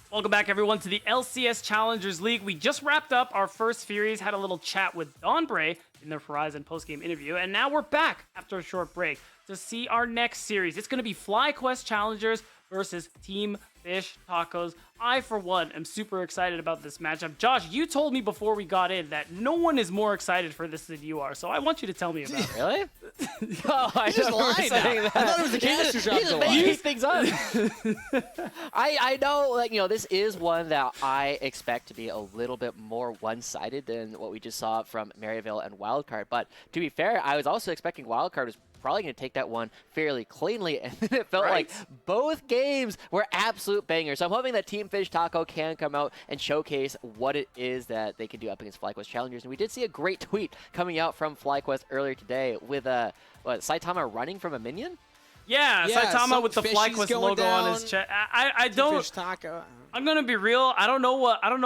Welcome back, everyone, to the LCS Challengers League. We just wrapped up our first series, had a little chat with Dawnbray in their Horizon postgame interview, and now we're back after a short break to see our next series. It's going to be FlyQuest Challengers versus Team Fish Tacos. I, for one, am super excited about this matchup. Josh, you told me before we got in that no one is more excited for this than you are, so I want you to tell me about it. Really? Oh, I just lied. I thought it was the caster's job to lie. He's things up. I know, like, you know, this is one that I expect to be a little bit more one-sided than what we just saw from Maryville and Wildcard. But to be fair, I was also expecting Wildcard was probably going to take that one fairly cleanly, and then it felt like both games were absolute bangers. So I'm hoping that Team Fish Taco can come out and showcase what it is that they can do up against FlyQuest Challengers. And we did see a great tweet coming out from FlyQuest earlier today with Saitama running from a minion. Yeah, Saitama with the FlyQuest logo on his chest. I don't. Fish taco. I'm gonna be real. I don't know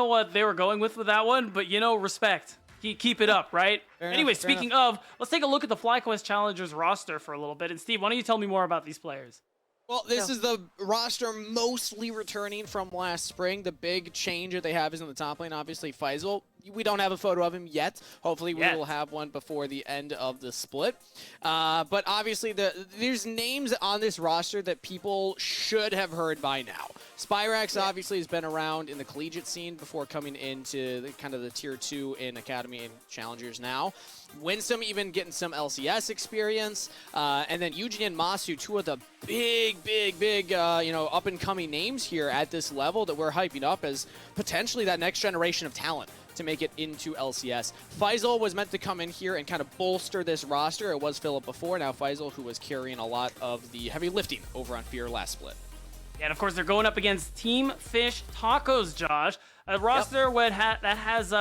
what they were going with that one, but you know, respect. Keep it up, right? Anyway, speaking of, let's take a look at the FlyQuest Challengers roster for a little bit. And Steve, why don't you tell me more about these players? Well, this is the roster mostly returning from last spring. The big change that they have is in the top lane, obviously, Faisal. We don't have a photo of him yet. Hopefully, we will have one before the end of the split. But obviously, there's names on this roster that people should have heard by now. Spyrax obviously has been around in the collegiate scene before coming into kind of the tier 2 in Academy and Challengers now. Winsome even getting some LCS experience. And then Eugene and Masu, two of the big, up-and-coming names here at this level that we're hyping up as potentially that next generation of talent to make it into LCS. Faisal was meant to come in here and kind of bolster this roster. It was Philip before, now Faisal, who was carrying a lot of the heavy lifting over on Fear last split. Yeah, and of course, they're going up against Team Fish Tacos, Josh. A roster that has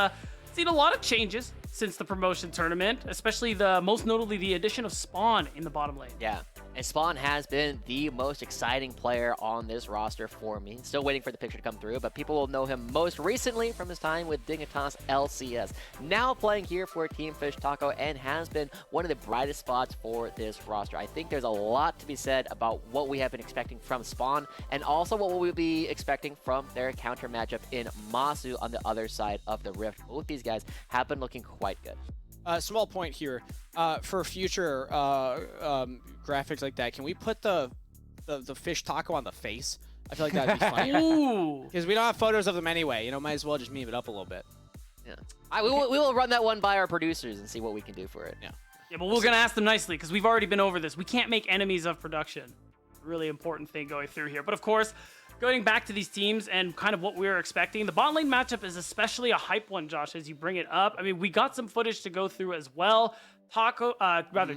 seen a lot of changes since the promotion tournament, especially most notably the addition of Spawn in the bottom lane. Yeah, and Spawn has been the most exciting player on this roster for me. Still waiting for the picture to come through, but people will know him most recently from his time with Dignitas LCS. Now playing here for Team Fish Taco and has been one of the brightest spots for this roster. I think there's a lot to be said about what we have been expecting from Spawn and also what we'll be expecting from their counter matchup in Masu on the other side of the Rift. Both these guys have been looking quite good. Small point here. For future graphics like that, can we put the fish taco on the face? I feel like that'd be funny. Ooh. Because we don't have photos of them anyway. You know, might as well just meme it up a little bit. Yeah. We will run that one by our producers and see what we can do for it. Yeah, but we're going to ask them nicely because we've already been over this. We can't make enemies of production. Really important thing going through here. But of course, going back to these teams and kind of what we were expecting, the bot lane matchup is especially a hype one, Josh, as you bring it up. I mean, we got some footage to go through as well.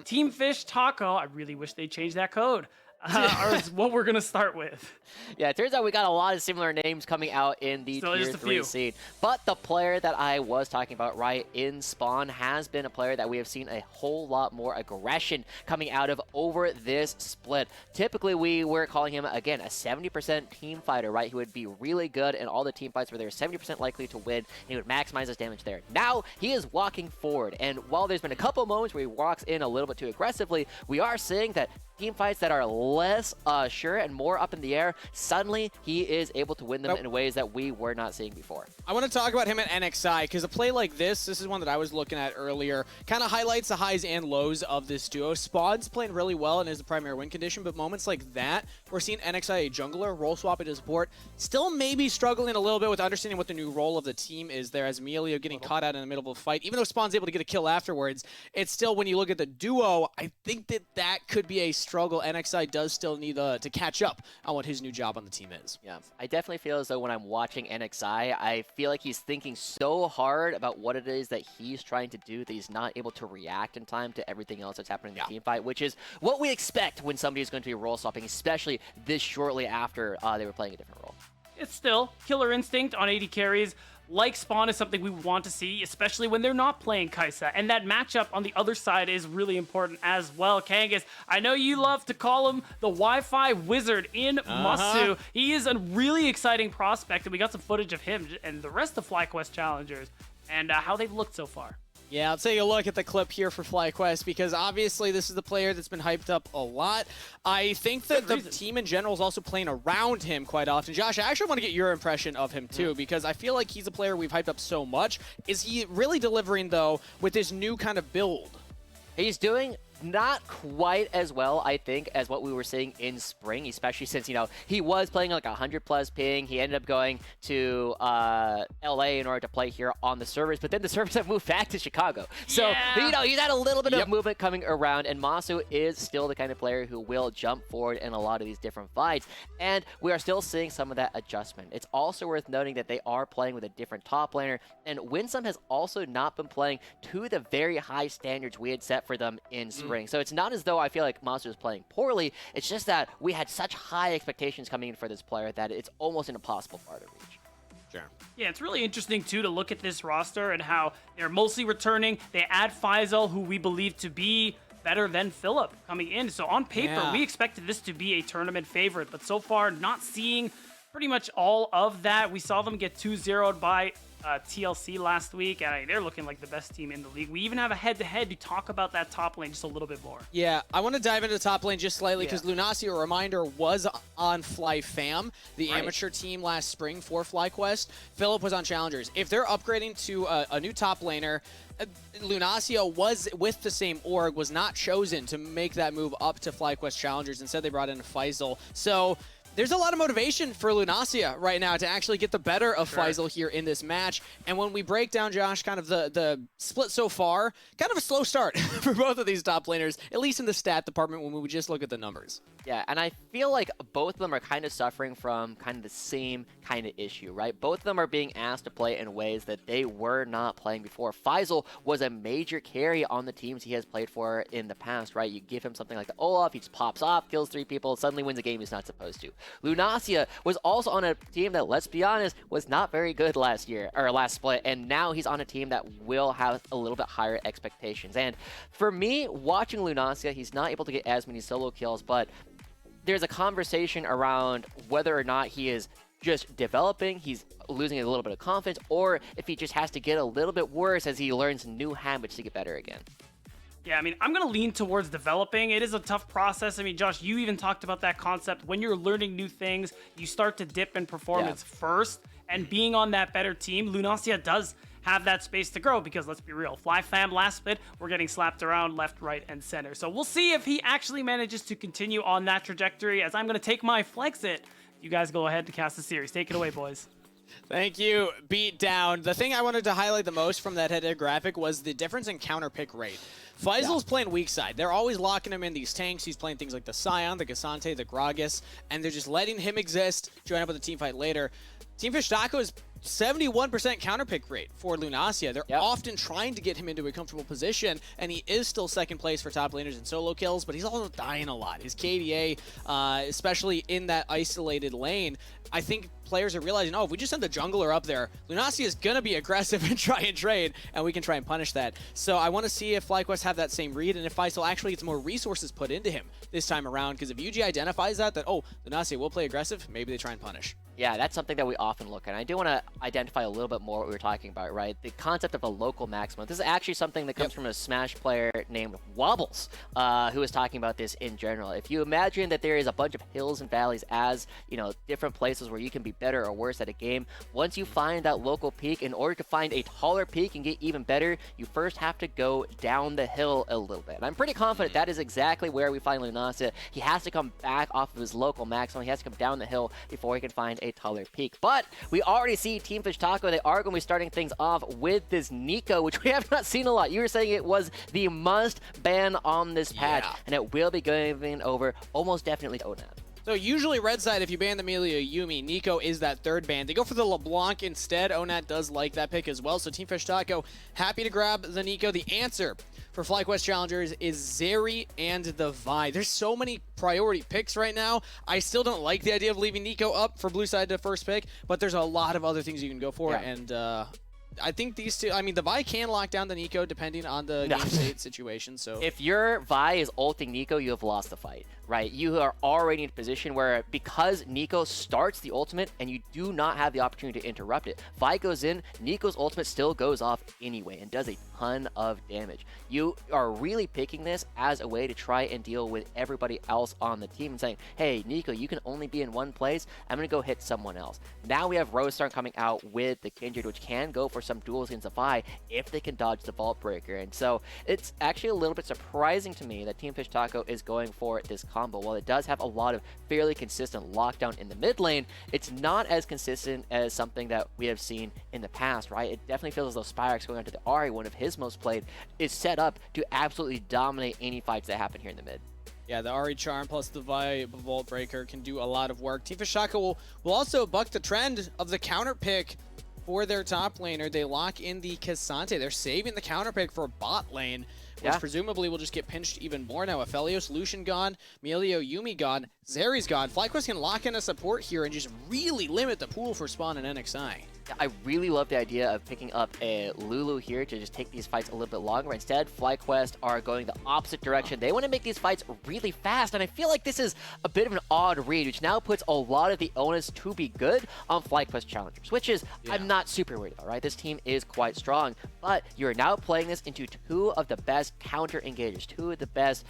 Team Fish Taco. I really wish they changed that code. Is what we're going to start with. Yeah, it turns out we got a lot of similar names coming out in the Tier 3 scene. But the player that I was talking about right in Spawn has been a player that we have seen a whole lot more aggression coming out of over this split. Typically, we were calling him, again, a 70% team fighter, right? He would be really good in all the team fights where they're 70% likely to win, and he would maximize his damage there. Now, he is walking forward, and while there's been a couple moments where he walks in a little bit too aggressively, we are seeing that team fights that are less sure and more up in the air, suddenly he is able to win them in ways that we were not seeing before. I want to talk about him at NXI because a play like this is one that I was looking at earlier, kind of highlights the highs and lows of this duo. Spawn's playing really well and is the primary win condition, but moments like that, we're seeing NXI, a jungler, role swap into support, still maybe struggling a little bit with understanding what the new role of the team is there, as Emilio getting caught out in the middle of a fight. Even though Spawn's able to get a kill afterwards, it's still, when you look at the duo, I think that could be a struggle. NXI does still need to catch up on what his new job on the team is. Yeah, I definitely feel as though when I'm watching NXI, I feel like he's thinking so hard about what it is that he's trying to do that he's not able to react in time to everything else that's happening in the team fight, which is what we expect when somebody is going to be role swapping, especially this shortly after they were playing a different role. It's still killer instinct on 80 carries. Like Spawn is something we want to see, especially when they're not playing Kai'Sa. And that matchup on the other side is really important as well. Kangas, I know you love to call him the Wi-Fi wizard in Masu. He is a really exciting prospect, and we got some footage of him and the rest of FlyQuest Challengers and how they've looked so far. Yeah, I'll take a look at the clip here for FlyQuest because obviously this is the player that's been hyped up a lot. I think that the team in general is also playing around him quite often. Josh, I actually want to get your impression of him too because I feel like he's a player we've hyped up so much. Is he really delivering though with this new kind of build? He's doing not quite as well, I think, as what we were seeing in spring, especially since, you know, he was playing like 100+ ping. He ended up going to LA in order to play here on the servers, but then the servers have moved back to Chicago. So, you know, he's had a little bit of movement coming around, and Masu is still the kind of player who will jump forward in a lot of these different fights, and we are still seeing some of that adjustment. It's also worth noting that they are playing with a different top laner, and Winsome has also not been playing to the very high standards we had set for them in spring. So it's not as though I feel like Masu is playing poorly. It's just that we had such high expectations coming in for this player that it's almost an impossible bar to reach. Sure. Yeah, it's really interesting, too, to look at this roster and how they're mostly returning. They add Faisal, who we believe to be better than Philip coming in. So on paper, we expected this to be a tournament favorite, but so far not seeing pretty much all of that. We saw them get 2-0'd by TLC last week, and they're looking like the best team in the league. We even have a head-to-head to talk about that top lane just a little bit more. Yeah, I want to dive into the top lane just slightly because Lunacia, a reminder, was on FlyFam, the amateur team last spring for FlyQuest. Philip was on Challengers. If they're upgrading to a new top laner, Lunacia was with the same org, was not chosen to make that move up to FlyQuest Challengers. Instead, they brought in Faisal. So there's a lot of motivation for Lunacia right now to actually get the better of Faisal here in this match. And when we break down, Josh, kind of the split so far, kind of a slow start for both of these top laners, at least in the stat department when we just look at the numbers. Yeah, and I feel like both of them are kind of suffering from kind of the same kind of issue, right? Both of them are being asked to play in ways that they were not playing before. Faisal was a major carry on the teams he has played for in the past, right? You give him something like the Olaf, he just pops off, kills 3 people, suddenly wins a game he's not supposed to. Lunacia was also on a team that, let's be honest, was not very good last year, or last split, and now he's on a team that will have a little bit higher expectations. And for me, watching Lunacia, he's not able to get as many solo kills, but there's a conversation around whether or not he is just developing, he's losing a little bit of confidence, or if he just has to get a little bit worse as he learns new habits to get better again. Yeah, I mean, I'm going to lean towards developing. It is a tough process. I mean, Josh, you even talked about that concept. When you're learning new things, you start to dip in performance first, and being on that better team, Lunacia does have that space to grow because, let's be real, FlyFam last split, we're getting slapped around left, right, and center. So we'll see if he actually manages to continue on that trajectory, as I'm going to take my FLYC. You guys go ahead to cast the series. Take it away, boys. Thank you, Beat Down. The thing I wanted to highlight the most from that head-to-head graphic was the difference in counter pick rate. Faisal's playing weak side. They're always locking him in these tanks. He's playing things like the Scion, the Gasante, the Gragas, and they're just letting him exist, join up with the team fight later. Team Fish Taco is 71% counter pick rate for Lunacia. They're often trying to get him into a comfortable position, and he is still second place for top laners in solo kills, but he's also dying a lot. His KDA, especially in that isolated lane, I think players are realizing, oh, if we just send the jungler up there, Lunacia is going to be aggressive and try and trade, and we can try and punish that. So I want to see if FlyQuest have that same read, and if Faisal actually gets more resources put into him this time around, because if UG identifies that, oh, Lunacia will play aggressive, maybe they try and punish. Yeah, that's something that we often look at. I do want to identify a little bit more what we were talking about, right? The concept of a local maximum. This is actually something that comes from a Smash player named Wobbles, who was talking about this in general. If you imagine that there is a bunch of hills and valleys as, you know, different places where you can be better or worse at a game, once you find that local peak, in order to find a taller peak and get even better, you first have to go down the hill a little bit. And I'm pretty confident that is exactly where we find Lunacia. He has to come back off of his local maximum. He has to come down the hill before he can find a taller peak. But we already see Team Fish Taco, they are going to be starting things off with this Neeko, which we have not seen a lot. You were saying it was the must ban on this patch, and it will be going over almost definitely to Onat. So usually red side, if you ban the Amelia Yumi, Neeko is that third ban. They go for the LeBlanc instead. Onat does like that pick as well. So Team Fish Taco happy to grab the Neeko. The answer for FlyQuest Challengers is Zeri and the Vi. There's so many priority picks right now. I still don't like the idea of leaving Neeko up for blue side to first pick, but there's a lot of other things you can go for. And I think these two, I mean, the Vi can lock down the Neeko depending on the game state situation. So if your Vi is ulting Neeko, you have lost the fight. right? You are already in a position where, because NACL starts the ultimate and you do not have the opportunity to interrupt it, fight goes in, NACL's ultimate still goes off anyway and does a ton of damage. You are really picking this as a way to try and deal with everybody else on the team and saying, hey, NACL, you can only be in one place. I'm going to go hit someone else. Now we have Roadstar coming out with the Kindred, which can go for some duels against the Vi if they can dodge the Vault Breaker. And so it's actually a little bit surprising to me that Team Fish Taco is going for this combo. While it does have a lot of fairly consistent lockdown in the mid lane, it's not as consistent as something that we have seen in the past, right? It definitely feels as though Spyrex going onto the Ahri, one of his most played, is set up to absolutely dominate any fights that happen here in the mid. Yeah, the Ahri Charm plus the Vi Vault Breaker can do a lot of work. Team Fish Taco will also buck the trend of the counter pick for their top laner. They lock in the Cassante. They're saving the counter pick for bot lane, which presumably will just get pinched even more now. Aphelios, Lucian gone, Melio, Yuumi gone, Zeri's gone. FlyQuest can lock in a support here and just really limit the pool for Spawn and NXI. I really love the idea of picking up a Lulu here to just take these fights a little bit longer. Instead, FlyQuest are going the opposite direction. They want to make these fights really fast, and I feel like this is a bit of an odd read, which now puts a lot of the onus to be good on FlyQuest Challengers, which is I'm not super worried about, right? This team is quite strong, but you're now playing this into two of the best counter engagers, two of the best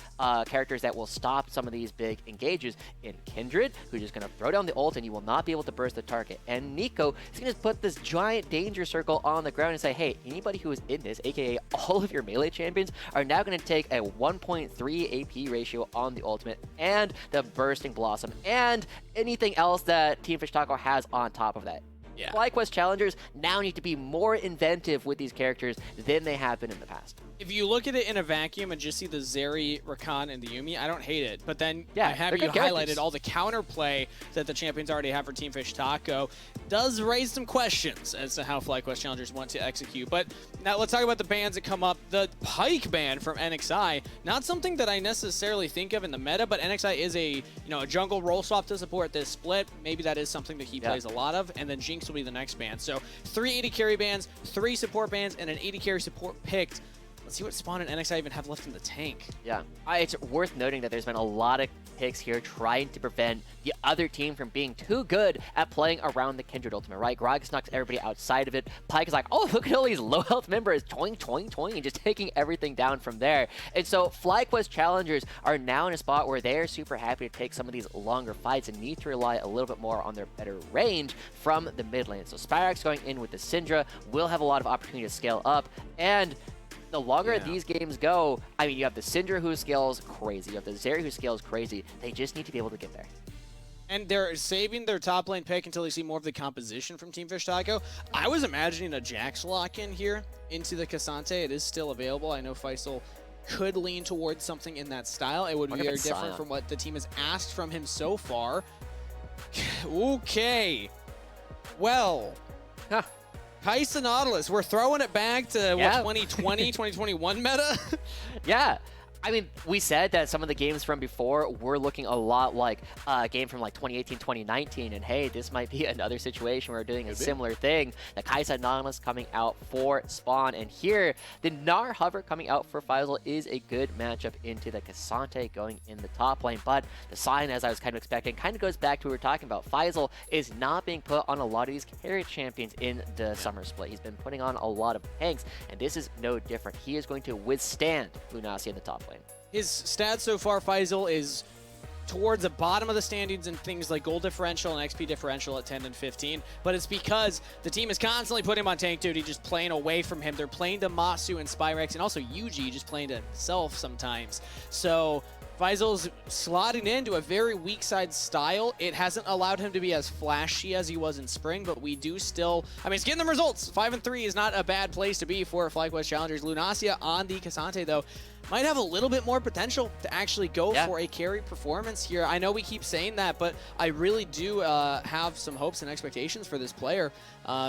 characters that will stop some of these big engages in Kindred, who's just going to throw down the ult and you will not be able to burst the target. And NACL is going to put this giant danger circle on the ground and say, hey, anybody who is in this, aka all of your melee champions, are now going to take a 1.3 AP ratio on the ultimate and the bursting blossom and anything else that Team Fish Taco has on top of that. Yeah. FlyQuest Challengers now need to be more inventive with these characters than they have been in the past. If you look at it in a vacuum and just see the Zeri, Rakan, and the Yuumi, I don't hate it. But then I have you highlighted all the counterplay that the champions already have for Team Fish Taco. Does raise some questions as to how FlyQuest Challengers want to execute. But now let's talk about the bans that come up. The Pike ban from NXI, not something that I necessarily think of in the meta, but NXI is a jungle role swap to support this split. Maybe that is something that he plays a lot of. And then Jinx will be the next ban. So 3 80 carry bans, 3 support bans, and an 80 carry support picked. Let's see what Spawn and NXI even have left in the tank. Yeah, it's worth noting that there's been a lot of picks here trying to prevent the other team from being too good at playing around the Kindred ultimate, right? Gragas knocks everybody outside of it. Pike is like, oh, look at all these low health members, toing, toing, toing, and just taking everything down from there. And so FlyQuest Challengers are now in a spot where they're super happy to take some of these longer fights and need to rely a little bit more on their better range from the mid lane. So Spyrex going in with the Syndra will have a lot of opportunity to scale up, and the longer these games go, I mean, you have the Syndra who scales crazy, you have the Zeri who scales crazy. They just need to be able to get there. And they're saving their top lane pick until they see more of the composition from Team Fish Taco. I was imagining a Jax lock-in here into the Cassante. It is still available. I know Faisal could lean towards something in that style. It would be very different from what the team has asked from him so far. Okay. Well. Kaisa Nautilus, we're throwing it back to what, 2020, 2021 meta? Yeah. I mean, we said that some of the games from before were looking a lot like a game from like 2018, 2019, and hey, this might be another situation where we're doing a similar thing. The Kaisa Nautilus coming out for Spawn, and here, the Gnar Hover coming out for Faisal is a good matchup into the Cassante going in the top lane, but the sign, as I was kind of expecting, kind of goes back to what we were talking about. Faisal is not being put on a lot of these carry champions in the summer split. He's been putting on a lot of tanks, and this is no different. He is going to withstand Lunasia in the top lane. His stats so far, Faisal, is towards the bottom of the standings in things like gold differential and XP differential at 10 and 15, but it's because the team is constantly putting him on tank duty, just playing away from him. They're playing to Masu and Spyrex, and also Yuji just playing to himself sometimes. So Faisal's slotting into a very weak side style. It hasn't allowed him to be as flashy as he was in spring, but we do still, I mean, it's getting them results. 5-3 is not a bad place to be for FlyQuest Challengers. Lunasia on the Cassante, though, might have a little bit more potential to actually go for a carry performance here. I know we keep saying that, but I really do have some hopes and expectations for this player.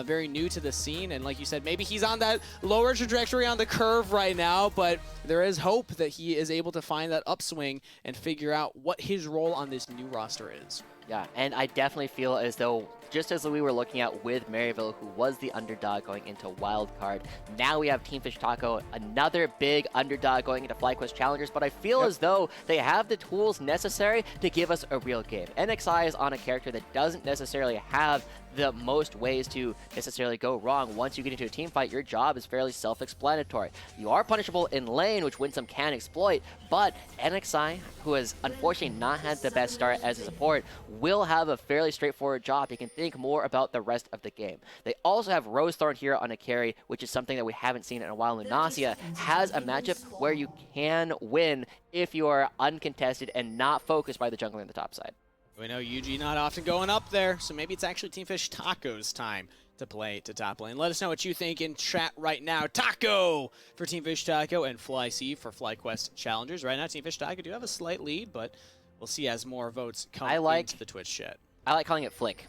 Very new to the scene, and like you said, maybe he's on that lower trajectory on the curve right now, but there is hope that he is able to find that upswing and figure out what his role on this new roster is. Yeah, and I definitely feel as though just as we were looking at with Maryville, who was the underdog going into Wildcard. Now we have Team Fish Taco, another big underdog going into FlyQuest Challengers, but I feel as though they have the tools necessary to give us a real game. NXI is on a character that doesn't necessarily have the most ways to necessarily go wrong. Once you get into a team fight, your job is fairly self-explanatory. You are punishable in lane, which Winsome can exploit, but NXI, who has unfortunately not had the best start as a support, will have a fairly straightforward job. He can think more about the rest of the game. They also have Rosethorn here on a carry, which is something that we haven't seen in a while. Lunacia has a matchup where you can win if you are uncontested and not focused by the jungler on the top side. We know UG not often going up there, so maybe it's actually Team Fish Taco's time to play to top lane. Let us know what you think in chat right now. Taco for Team Fish Taco and FlyC for FlyQuest Challengers. Right now, Team Fish Taco do have a slight lead, but we'll see as more votes come into the Twitch chat. I like calling it Flick.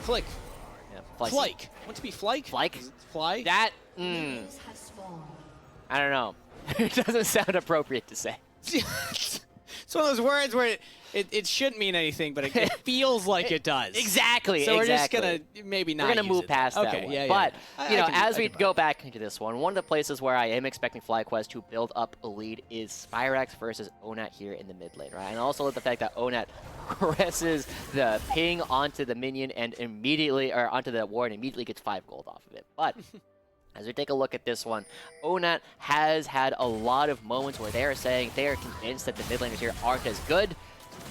Flick. Yeah, FLYC. Want to be FLYC? FLYC? Fly? That, I don't know. It doesn't sound appropriate to say. It's one of those words where it shouldn't mean anything, but it feels like it does. Exactly. So we're just gonna maybe not. We're gonna move past that one. Yeah, but you know, as we go it. back into this one of the places where I am expecting FlyQuest to build up a lead is Spyrax versus Onat here in the mid lane, right? And also the fact that Onat presses the ping onto the minion and immediately, or onto the ward, and immediately gets 5 gold off of it. But as we take a look at this one, Onat has had a lot of moments where they are saying they are convinced that the mid laners here aren't as good.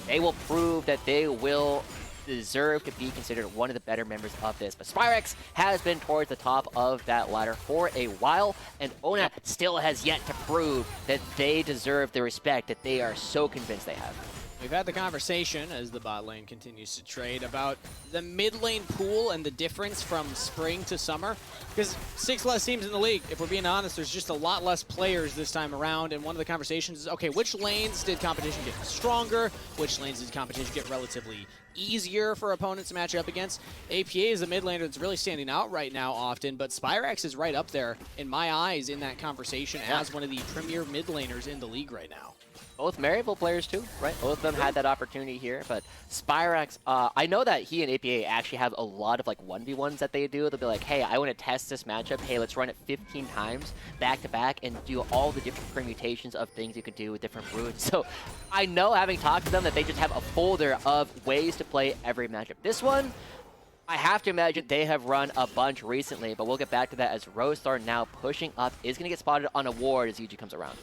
They will prove that they will deserve to be considered one of the better members of this. But Spyrax has been towards the top of that ladder for a while, and Onat still has yet to prove that they deserve the respect that they are so convinced they have. We've had the conversation as the bot lane continues to trade about the mid lane pool and the difference from spring to summer. Because 6 less teams in the league, if we're being honest, there's just a lot less players this time around. And one of the conversations is, okay, which lanes did competition get stronger? Which lanes did competition get relatively easier for opponents to match up against? APA is the mid laner that's really standing out right now often, but Spyrax is right up there, in my eyes, in that conversation as one of the premier mid laners in the league right now. Both Maryville players too, right? Both of them had that opportunity here, but Spyrax, I know that he and APA actually have a lot of like 1v1s that they do. They'll be like, hey, I want to test this matchup. Hey, let's run it 15 times back to back and do all the different permutations of things you could do with different roots. So I know, having talked to them, that they just have a folder of ways to play every matchup. This one, I have to imagine they have run a bunch recently, but we'll get back to that as Rosethorn now pushing up is going to get spotted on a ward as UG comes around.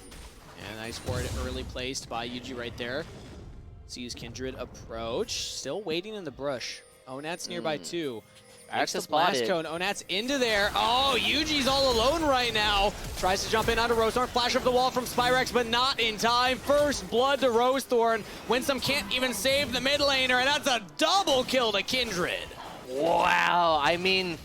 And nice ward early placed by UG right there. Sees Kindred approach. Still waiting in the brush. Onat's nearby too. Makes the blast cone. Onat's into there. Oh, UG's all alone right now. Tries to jump in onto Rosethorn. Flash up the wall from Spyrax, but not in time. First blood to Rosethorn. Winsome can't even save the mid laner, and that's a double kill to Kindred. Wow. I mean,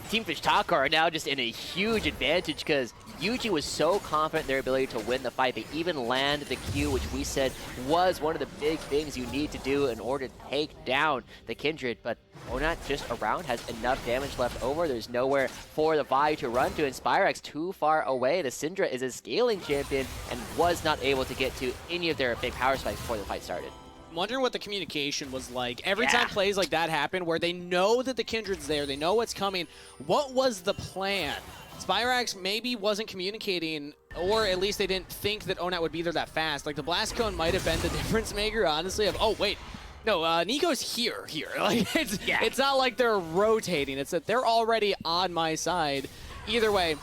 Team Fish Taco are now just in a huge advantage because UG was so confident in their ability to win the fight. They even land the Q, which we said was one of the big things you need to do in order to take down the Kindred. But Onat just around has enough damage left over. There's nowhere for the Vi to run to, and Spyrax too far away. The Syndra is a scaling champion and was not able to get to any of their big power spikes before the fight started. I'm wondering what the communication was like. Every time plays like that happen, where they know that the Kindred's there, they know what's coming, what was the plan? Spyrax maybe wasn't communicating, or at least they didn't think that Onat would be there that fast. Like, the blast cone might have been the difference maker, honestly, of, oh, wait, no, Nico's here. Like, it's not like they're rotating. It's that they're already on my side. Either way,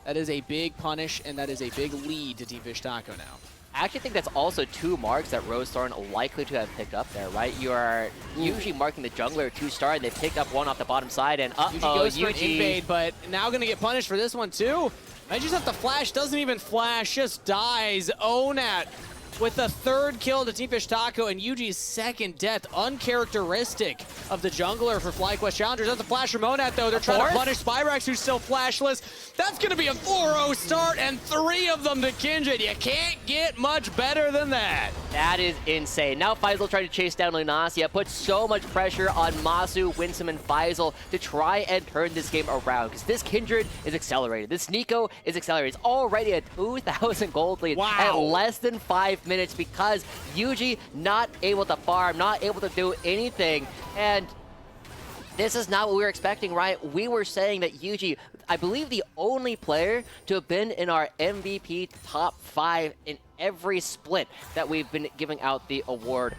that is a big punish, and that is a big lead to Team Fish Taco now. I actually think that's also 2 marks that Rosethorn are likely to have picked up there, right? You are usually marking the jungler 2-star, and they picked up one off the bottom side, and UG goes for an invade, but now going to get punished for this one too. I just have to flash, doesn't even flash, just dies. Onat with the 3rd kill to Team Fish Taco, and UG's 2nd death, uncharacteristic of the jungler for FlyQuest Challengers. That's a flash from Onat though. They're trying to punish Spyrax, who's still flashless. That's going to be a 4-0 start, and 3 of them to Kindred. You can't get much better than that. That is insane. Now Faisal trying to chase down Lunacia, puts so much pressure on Masu, Winsome, and Faisal to try and turn this game around, because this Kindred is accelerated. This Nico is accelerated. It's already a 2,000 gold lead at less than 5 minutes because UG not able to farm, not able to do anything, and this is not what we were expecting, right? We were saying that Yuji, I believe the only player to have been in our MVP top 5 in every split that we've been giving out the award.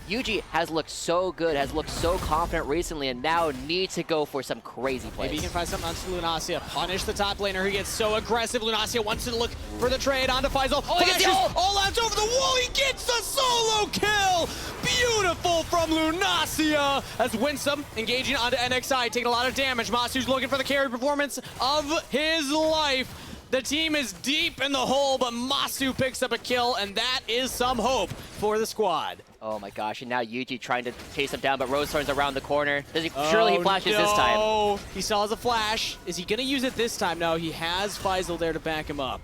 Yuji has looked so good, has looked so confident recently, and now needs to go for some crazy plays. Maybe he can find something onto Lunacia. Punish the top laner who gets so aggressive. Lunacia wants to look for the trade onto Faisal. Oh, he gets the ult! All out over the wall. He gets the solo kill. Beautiful from Lunacia. As Winsome engaging onto NXI, taking a lot of damage. Masu's looking for the carry performance of his life. The team is deep in the hole, but Masu picks up a kill, and that is some hope for the squad. Oh my gosh, and now Yuji trying to chase him down, but Rosethorn's around the corner. Surely he flashes this time. He saw the flash. Is he going to use it this time? No, he has Faisal there to back him up.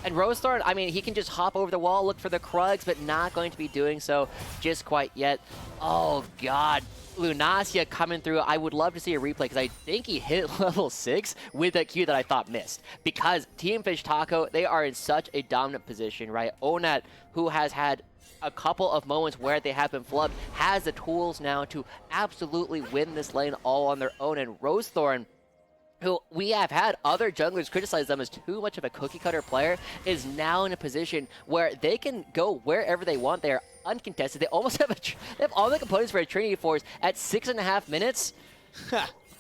And Rosethorn, I mean, he can just hop over the wall, look for the Krugs, but not going to be doing so just quite yet. Oh god. Lunacia coming through. I would love to see a replay because I think he hit level 6 with that Q that I thought missed. Because Team Fish Taco, they are in such a dominant position, right? Onat, who has had a couple of moments where they have been flubbed, has the tools now to absolutely win this lane all on their own. And Rosethorn, who we have had other junglers criticize them as too much of a cookie-cutter player, is now in a position where they can go wherever they want. They're uncontested. They almost have they have all the components for a Trinity Force at 6.5 minutes.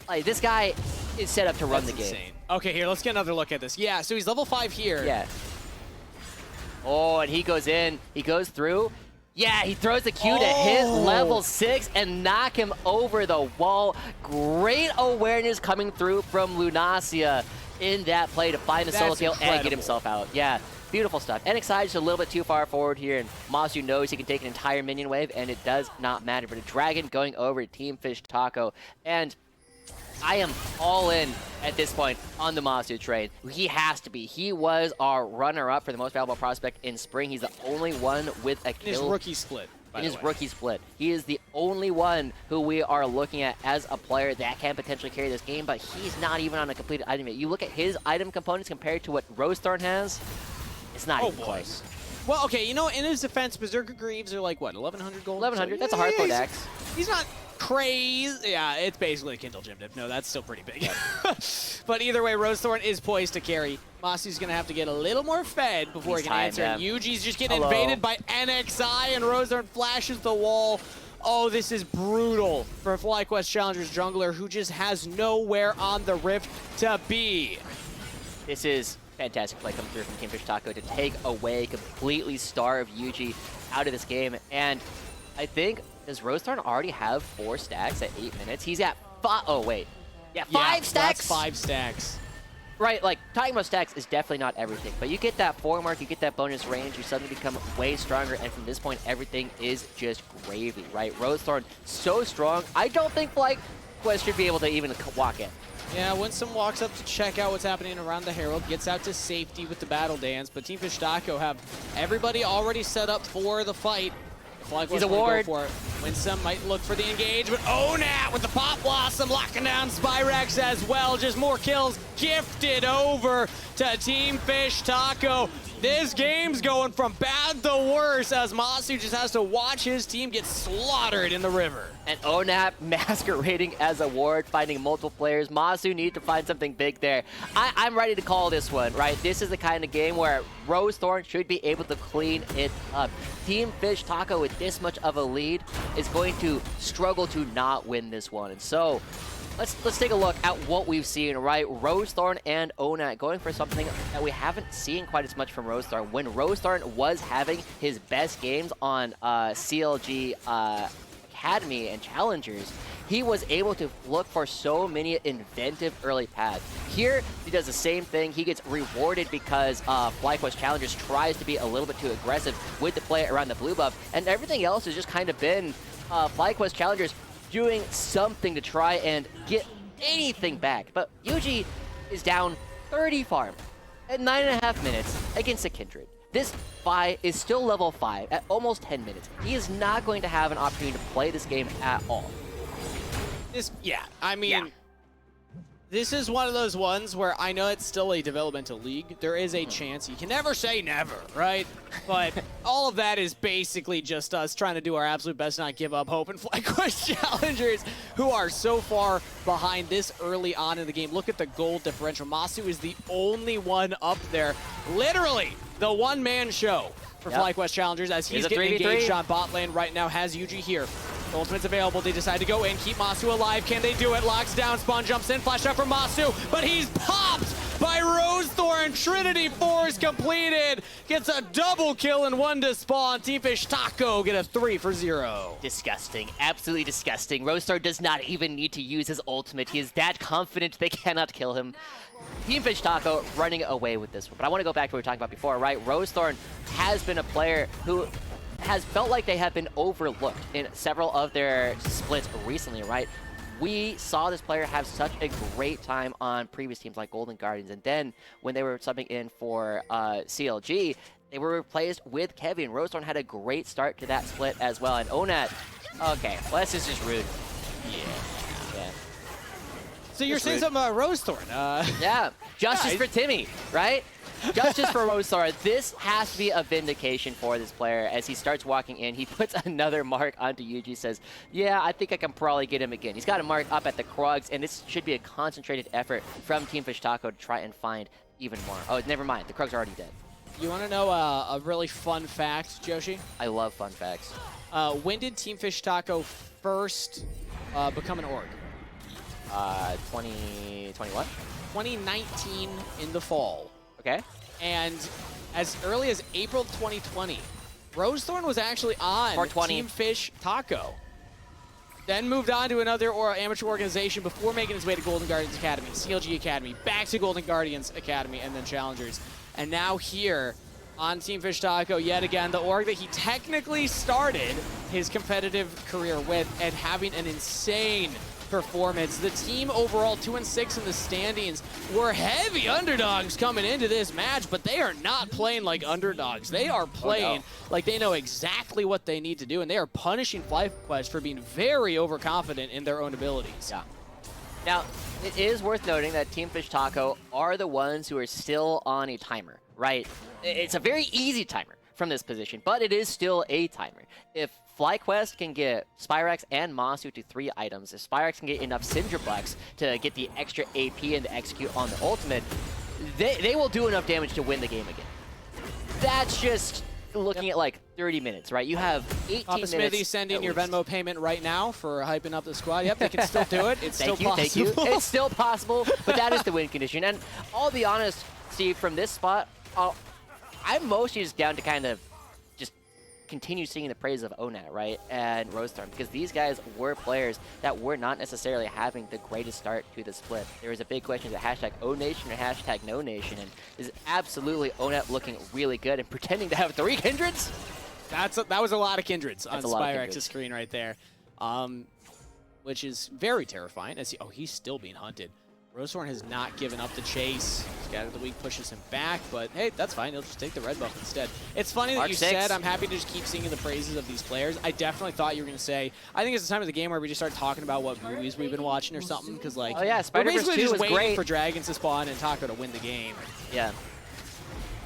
Like, this guy is set up to run the game. Insane. Okay, here, let's get another look at this. Yeah, so he's level 5 here. Yeah. Oh, and he goes in. He goes through. Yeah, he throws the Q to hit level 6 and knock him over the wall. Great awareness coming through from Lunacia in that play to find the solo kill and get himself out. Yeah, beautiful stuff. NXI just a little bit too far forward here, and Masu knows he can take an entire minion wave, and it does not matter. But a Dragon going over to Team Fish Taco, and I am all in at this point on the Masu trade. He has to be. He was our runner-up for the most valuable prospect in spring. He's the only one with a kill. In his rookie split. In his rookie split. He is the only one who we are looking at as a player that can potentially carry this game, but he's not even on a completed item yet. You look at his item components compared to what Rosethorn has, it's not even close. Well, okay, you know, in his defense, Berserker Greaves are like, what, 1,100 gold? 1,100, that's a hardcore axe. He's not crazy. Yeah, it's basically a Kindle Gym Dip. No, that's still pretty big. But either way, Rosethorn is poised to carry. Masu's going to have to get a little more fed before he can answer. And Yuji's just getting invaded by NXI, and Rosethorn flashes the wall. Oh, this is brutal for a FlyQuest Challengers jungler who just has nowhere on the Rift to be. This is fantastic play coming through from Team Fish Taco to take away, completely starve Yuji out of this game. And I think, does Rosethorn already have 4 stacks at 8 minutes? He's at 5. Oh, wait. Yeah, 5 stacks? That's 5 stacks. Right, like, talking about stacks is definitely not everything, but you get that 4 mark, you get that bonus range, you suddenly become way stronger, and from this point, everything is just gravy, right? Rosethorn, so strong. I don't think FlyQuest should be able to even walk in. Yeah, Winsome walks up to check out what's happening around the Herald, gets out to safety with the battle dance, but Team Fish Taco have everybody already set up for the fight. He's a ward. Go for it. Winsome might look for the engage, but Onat with the Pop Blossom locking down Spyrex as well. Just more kills gifted over to Team Fish Taco. This game's going from bad to worse as Masu just has to watch his team get slaughtered in the river. And Onat masquerading as a ward, finding multiple players. Masu need to find something big there. I'm ready to call this one, right? This is the kind of game where Rosethorn should be able to clean it up. Team Fish Taco with this much of a lead is going to struggle to not win this one. And so, let's take a look at what we've seen, right? Rosethorn and Onat going for something that we haven't seen quite as much from Rosethorn. When Rosethorn was having his best games on CLG Academy and Challengers, he was able to look for so many inventive early paths. Here, he does the same thing. He gets rewarded because FlyQuest Challengers tries to be a little bit too aggressive with the play around the blue buff, and everything else has just kind of been FlyQuest Challengers doing something to try and get anything back. But Yuji is down 30 farm at 9.5 minutes against a Kindred. This Vi is still level 5 at almost 10 minutes. He is not going to have an opportunity to play this game at all. Yeah, I mean, This is one of those ones where I know it's still a developmental league. There is a chance. You can never say never, right? But all of that is basically just us trying to do our absolute best, not give up hope. And FlyQuest Challengers, who are so far behind this early on in the game. Look at the gold differential. Masu is the only one up there. Literally, the one-man show for FlyQuest Challengers as he's getting engaged on bot lane right now. Has Yuji here. Ultimate's available. They decide to go in, keep Masu alive. Can they do it? Locks down. Spawn jumps in. Flash out from Masu, but he's popped by Rosethorn. Trinity Force completed. Gets a double kill and one to Spawn. Team Fish Taco get a 3 for 0. Disgusting. Absolutely disgusting. Rosethorn does not even need to use his ultimate. He is that confident they cannot kill him. Team Fish Taco running away with this one. But I want to go back to what we were talking about before, right? Rosethorn has been a player who has felt like they have been overlooked in several of their splits recently, right? We saw this player have such a great time on previous teams like Golden Guardians, and then when they were subbing in for CLG, they were replaced with Kevin. Rosethorn had a great start to that split as well, and Onat, okay, well, this is just rude. Yeah. So you're saying something about Rosethorn? Yeah, justice for Timmy, right? Justice for Rosethorn. This has to be a vindication for this player. As he starts walking in, he puts another mark onto Yuji, says, yeah, I think I can probably get him again. He's got a mark up at the Krugs, and this should be a concentrated effort from Team Fish Taco to try and find even more. Oh, never mind. The Krugs are already dead. You want to know a really fun fact, Joshi? I love fun facts. When did Team Fish Taco first become an org? 2021? 2019 in the fall. Okay. And as early as April 2020, Rosethorn was actually on Team Fish Taco. Then moved on to another amateur organization before making his way to Golden Guardians Academy, CLG Academy, back to Golden Guardians Academy, and then Challengers. And now here on Team Fish Taco, yet again, the org that he technically started his competitive career with and having an insane performance. The team overall 2-6 in the standings were heavy underdogs coming into this match, but they are not playing like underdogs. They are playing like they know exactly what they need to do, and they are punishing FlyQuest for being very overconfident in their own abilities. Yeah. Now, it is worth noting that Team Fish Taco are the ones who are still on a timer, right? It's a very easy timer from this position, but it is still a timer. If FlyQuest can get Spyrex and Masu to 3 items, if Spyrex can get enough Cinderplex to get the extra AP and to execute on the ultimate, they will do enough damage to win the game again. That's just looking at like 30 minutes, right? You have 18 minutes. Smithy sending your Venmo payment right now for hyping up the squad. Yep, they can still do it. It's still possible. Thank you. It's still possible, but that is the win condition. And I'll be honest, Steve, from this spot, I'm mostly just down to kind of just continue singing the praise of Onat, right, and Rosethorn, because these guys were players that were not necessarily having the greatest start to the split. There was a big question, is it hashtag O-Nation or hashtag No-Nation, and is absolutely Onat looking really good and pretending to have 3 Kindreds? That was a lot of Kindreds on Spyrex's screen right there, which is very terrifying. As he's still being hunted. Rosethorn has not given up the chase. Scatter the Weak pushes him back, but hey, that's fine. He'll just take the red buff instead. It's funny that you said I'm happy to just keep singing the praises of these players. I definitely thought you were going to say, I think it's the time of the game where we just start talking about what movies we've been watching or something, because like, we're basically just waiting for dragons to spawn and Taco to win the game. Yeah.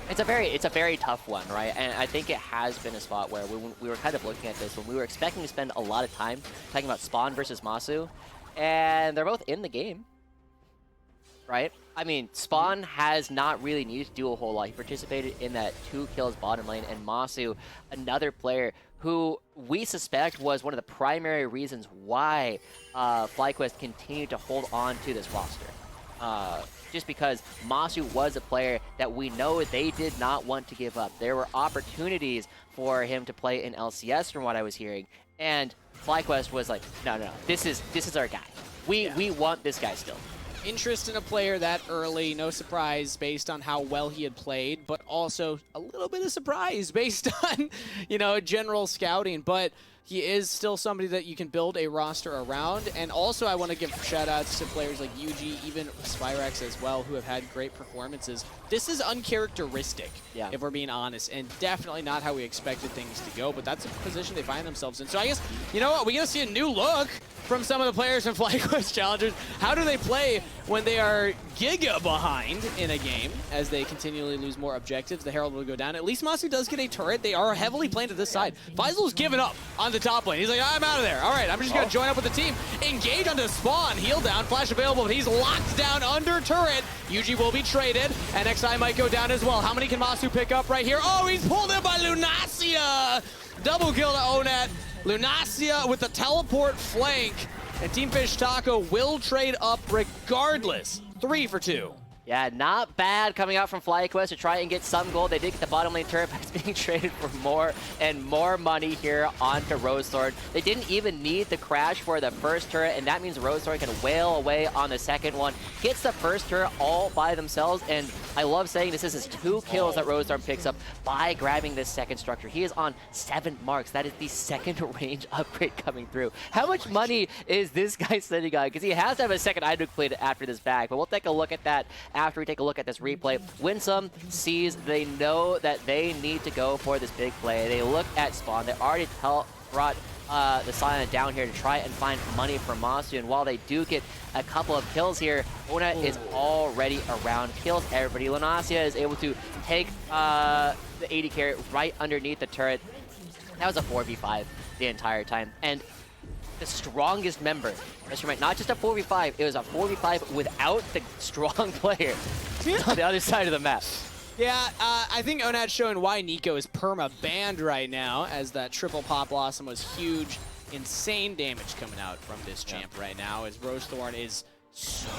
It's a very tough one, right? And I think it has been a spot where we were kind of looking at this when we were expecting to spend a lot of time talking about Spawn versus Masu, and they're both in the game. Right? I mean, Spawn has not really needed to do a whole lot. He participated in that 2 kills bottom lane, and Masu, another player who we suspect was one of the primary reasons why FlyQuest continued to hold on to this roster. Just because Masu was a player that we know they did not want to give up. There were opportunities for him to play in LCS from what I was hearing, and FlyQuest was like, no, this is our guy. We want this guy still. Interest in a player that early, no surprise based on how well he had played, but also a little bit of surprise based on, general scouting. But he is still somebody that you can build a roster around. And also I want to give shout-outs to players like Yuji, even Spyrex as well, who have had great performances. This is uncharacteristic, if we're being honest, and definitely not how we expected things to go, but that's a position they find themselves in. So I guess, you know what, we're going to see a new look from some of the players from FlyQuest Challengers. How do they play when they are giga behind in a game as they continually lose more objectives? The Herald will go down. At least Masu does get a turret. They are heavily playing to this side. Faisal's given up on the top lane. He's like, I'm out of there. All right, I'm just going to join up with the team. Engage onto spawn. Heal down. Flash available, but he's locked down under turret. UG will be traded. NXI might go down as well. How many can Masu pick up right here? Oh, he's pulled in by Lunacia. Double kill to Onet. Lunacia with the teleport flank, and Team Fish Taco will trade up regardless. 3 for 2. Yeah, not bad coming out from FlyQuest to try and get some gold. They did get the bottom lane turret, but it's being traded for more and more money here onto Rosethorn. They didn't even need the crash for the first turret, and that means Rosethorn can wail away on the second one. Gets the first turret all by themselves, and I love saying this is his 2 kills that Rosethorn picks up by grabbing this second structure. He is on 7 marks. That is the second range upgrade coming through. How much money is this guy sitting on? Because he has to have a second item completed after this bag, but we'll take a look at that after we take a look at this replay. Winsome sees, they know that they need to go for this big play. They look at spawn. They already brought the Silent down here to try and find money for Masu, and while they do get a couple of kills here, Ona is already around, kills everybody. Lunacia is able to take the 80 carry right underneath the turret. That was a 4v5 the entire time, and the strongest member. That's right, not just a 4v5, it was a 4v5 without the strong player on the other side of the map. Yeah, I think Onad's showing why Nico is perma-banned right now, as that triple pop blossom was huge. Insane damage coming out from this champ right now, as Rosethorn is so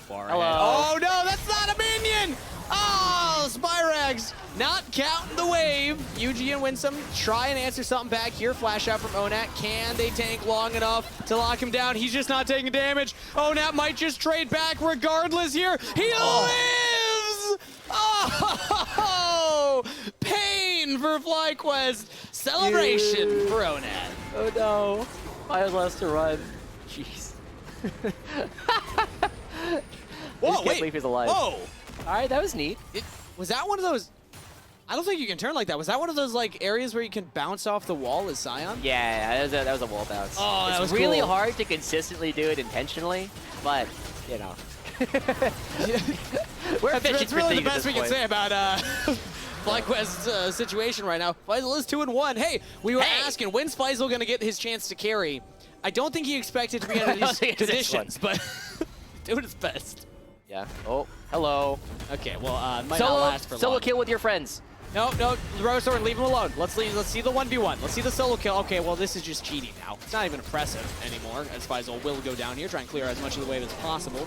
far ahead. Oh no, that's not a minion! Oh, Spyrags not counting the wave. UG and Winsome try and answer something back here. Flash out from Onat. Can they tank long enough to lock him down? He's just not taking damage. Onat might just trade back regardless here. He lives! Oh, pain for FlyQuest. Celebration for Onat. Oh no, I was left to run. Jeez. Whoa, wait. Believe he's alive. Whoa. All right, that was neat. Was that one of those? I don't think you can turn like that. Was that one of those like areas where you can bounce off the wall as Sion? Yeah, that was a wall bounce. Oh, that was really cool. hard to consistently do it intentionally, but you know. That's really the best we can say about FlyQuest's situation right now. Faisal is 2-1. Hey, we were asking, when's Faisal going to get his chance to carry? I don't think he expected to be under these conditions, but doing his best. Yeah. Oh, hello. Okay, well, might not last for long. Solo kill with your friends. No, Rosethorn, leave him alone. Let's see the 1v1. Let's see the solo kill. Okay, well, this is just cheating now. It's not even impressive anymore, as Faisal will go down here, try and clear as much of the wave as possible.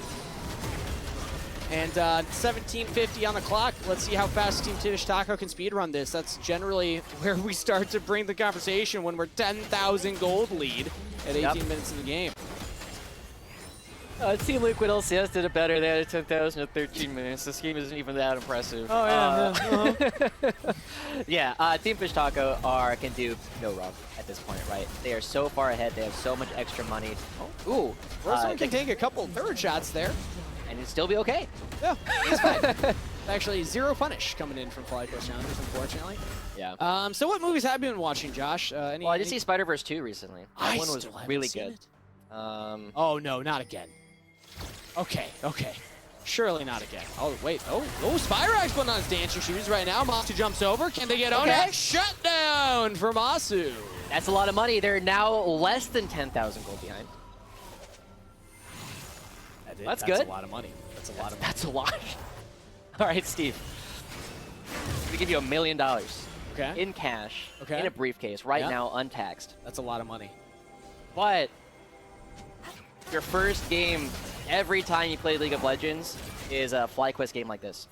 And 17:50 on the clock. Let's see how fast Team Fish Taco can speedrun this. That's generally where we start to bring the conversation when we're 10,000 gold lead at 18 minutes in the game. Team Liquid LCS did it better. They had 10,000 at 13 minutes. This game isn't even that impressive. Oh, yeah. Yeah, Team Fish Taco can do no wrong at this point, right? They are so far ahead. They have so much extra money. Ooh, Rosethorn can take a couple third shots there. And it'd still be okay. Yeah, it's fine. Actually, 0 punish coming in from FlyQuest Challengers, unfortunately. Yeah. So what movies have you been watching, Josh? Well, I did see Spider-Verse 2 recently. That one was really good. Oh, no, not again. Okay. Surely not again. Oh, wait. Oh, Spyrax putting on his dancing shoes right now. Masu jumps over. Can they get Onet? Shut down for Masu. That's a lot of money. They're now less than 10,000 gold behind. That's good. That's a lot of money. That's a lot. All right, Steve. I'm going to give you $1 million. Okay. In cash. Okay. In a briefcase. Right now, untaxed. That's a lot of money. But your first game, every time you play League of Legends, is a FlyQuest game like this.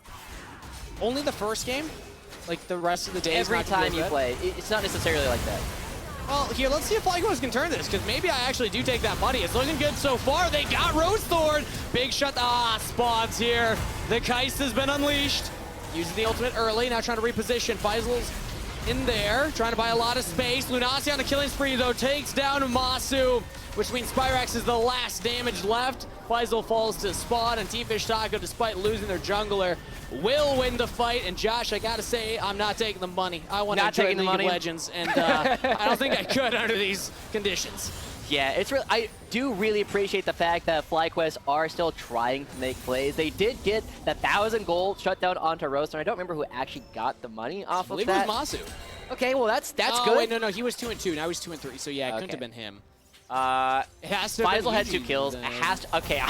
Only the first game? Like the rest of the day? Every time you play. It's not necessarily like that. Well, here, let's see if FlyQuest can turn this, because maybe I actually do take that money. It's looking good so far. They got Rosethorn. Big shot. Spawns here. The Keist has been unleashed. Using the ultimate early, now trying to reposition. Faisal's in there, trying to buy a lot of space. Lunacia on a killing spree, though, takes down Masu, which means Spyrax is the last damage left. Faisal falls to spawn, and Team Fish Taco, despite losing their jungler, will win the fight. And Josh, I gotta say, I'm not taking the money. I want to enjoy League of Legends, and I don't think I could under these conditions. Yeah, it's real. I do really appreciate the fact that FlyQuest are still trying to make plays. They did get the 1,000 gold shut down onto Roaster. I don't remember who actually got the money off of that. I believe it was Masu. Okay, well that's oh, good. Wait, no, he was 2-2. Now he's 2-3. So yeah, it couldn't have been him. It has to have been Faisal had Yuji 2 kills. then. It has to. Okay,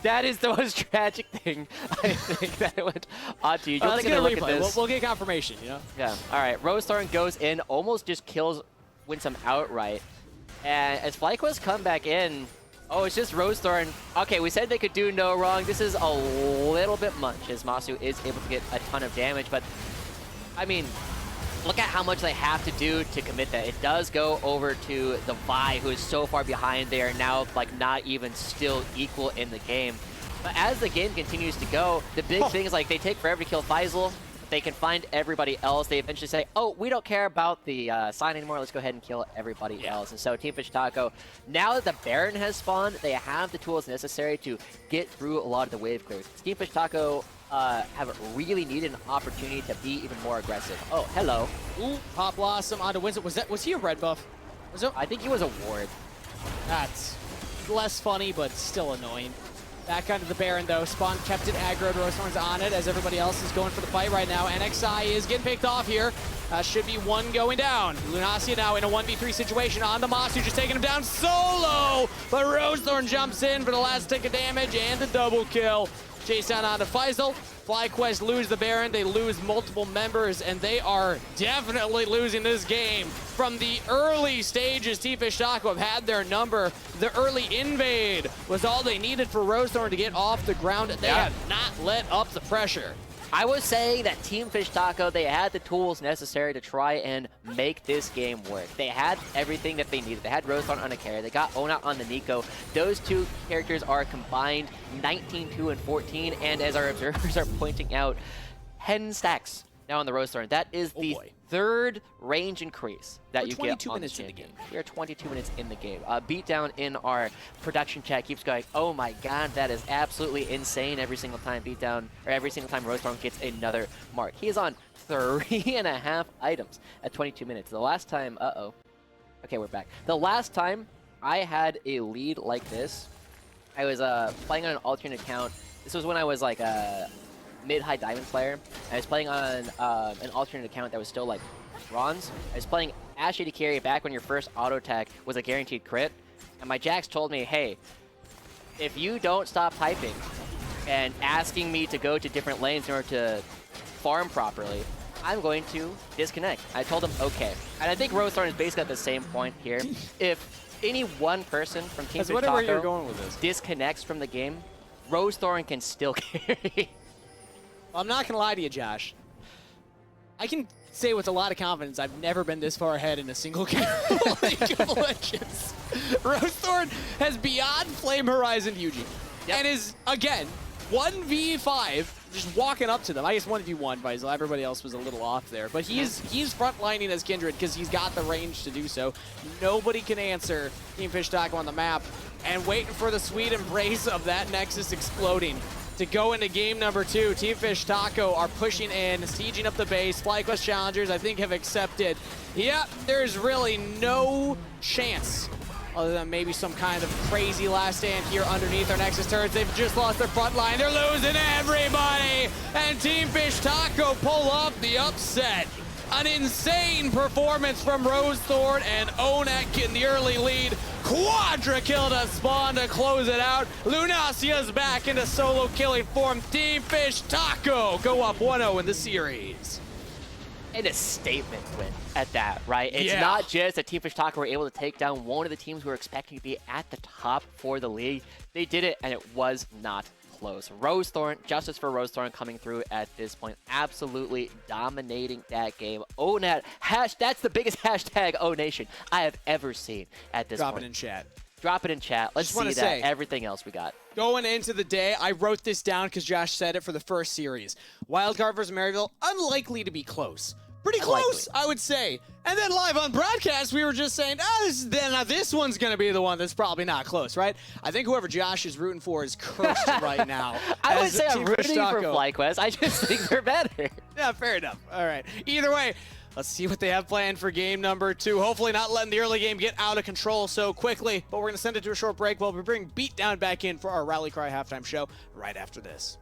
that is the most tragic thing I think that it went onto you. Let's get a replay. We'll get confirmation, you know? Yeah. All right, Rosethorn goes in, almost just wins him outright. And as FlyQuest come back in, oh, it's just Rosethorn. Okay, we said they could do no wrong. This is a little bit much as Masu is able to get a ton of damage, but I mean, look at how much they have to do to commit that. It does go over to the Vi, who is so far behind there, now like not even still equal in the game. But as the game continues to go, the big thing is like they take forever to kill Faisal. They can find everybody else. They eventually say, oh, we don't care about the sign anymore. Let's go ahead and kill everybody else. And so Team Fish Taco, now that the Baron has spawned, they have the tools necessary to get through a lot of the wave clears. Team Fish Taco have really needed an opportunity to be even more aggressive. Oh, hello. Ooh, Pop Blossom onto Winston. Was he a red buff? I think he was a ward. That's less funny, but still annoying. Back onto the Baron, though. Spawn kept it aggroed. Rosethorn's on it as everybody else is going for the fight right now. NXI is getting picked off here. Should be one going down. Lunacia now in a 1v3 situation on the Masu, just taking him down solo. But Rosethorn jumps in for the last tick of damage and the double kill. Chase down onto Faisal. FlyQuest lose the Baron. They lose multiple members, and they are definitely losing this game. From the early stages, Team Fish Taco have had their number. The early invade was all they needed for Rosethorn to get off the ground. They have not let up the pressure. I was saying that Team Fish Taco, they had the tools necessary to try and make this game work. They had everything that they needed. They had Rosethorn on a carry. They got Ona on the Nico. Those two characters are combined 19, 2, and 14. And as our observers are pointing out, 10 stacks now on the Rosethorn. That is the third range increase that you get on this game. We are 22 minutes in the game. Beatdown in our production chat keeps going, oh my god, that is absolutely insane every single time Beatdown, or every single time Rosethorn gets another mark. He is on 3.5 items at 22 minutes. The last time, okay, we're back. The last time I had a lead like this, I was playing on an alternate account. This was when I was like a mid-high diamond player. I was playing on an alternate account that was still like bronze. I was playing Ashe to carry back when your first auto attack was a guaranteed crit. And my Jax told me, hey, if you don't stop typing and asking me to go to different lanes in order to farm properly, I'm going to disconnect. I told him, okay. And I think Rosethorn is basically at the same point here. If any one person from Team Fish Taco disconnects from the game, Rosethorn can still carry. I'm not gonna lie to you, Josh. I can say with a lot of confidence I've never been this far ahead in a single game of League of Legends. Rosethorn has beyond Flame Horizon Yuji and is, again, 1v5, just walking up to them. I guess 1v1, Faisal. Everybody else was a little off there. But he's frontlining as Kindred because he's got the range to do so. Nobody can answer Team Fish Taco on the map. And waiting for the sweet embrace of that Nexus exploding. To go into game number 2, Team Fish Taco are pushing in, sieging up the base. FlyQuest Challengers, I think, have accepted. Yep, there's really no chance other than maybe some kind of crazy last stand here underneath our Nexus turrets. They've just lost their front line. They're losing everybody. And Team Fish Taco pull off the upset. An insane performance from Rosethorn and Onek in the early lead. Quadra kill to Spawn to close it out. Lunacia's back into solo killing form. Team Fish Taco go up 1-0 in the series. And a statement win at that, right? It's not just that Team Fish Taco were able to take down one of the teams who were expecting to be at the top for the league. They did it, and it was not close. Rosethorn, justice for Rosethorn coming through at this point, absolutely dominating that game. ONAT, that's the biggest hashtag O-Nation I have ever seen at this point. Drop it in chat. Drop it in chat. Let's see that. Everything else we got. Going into the day, I wrote this down because Josh said it for the first series. Wildcard versus Maryville, unlikely to be close. Pretty close, I would say. And then live on broadcast, we were just saying, this one's going to be the one that's probably not close, right? I think whoever Josh is rooting for is cursed right now. I would say I'm rooting for FlyQuest. I just think they're better. Yeah, fair enough. All right. Either way, Let's see what they have planned for game number 2. Hopefully not letting the early game get out of control so quickly, but we're going to send it to a short break while we bring Beatdown back in for our Rally Cry halftime show right after this.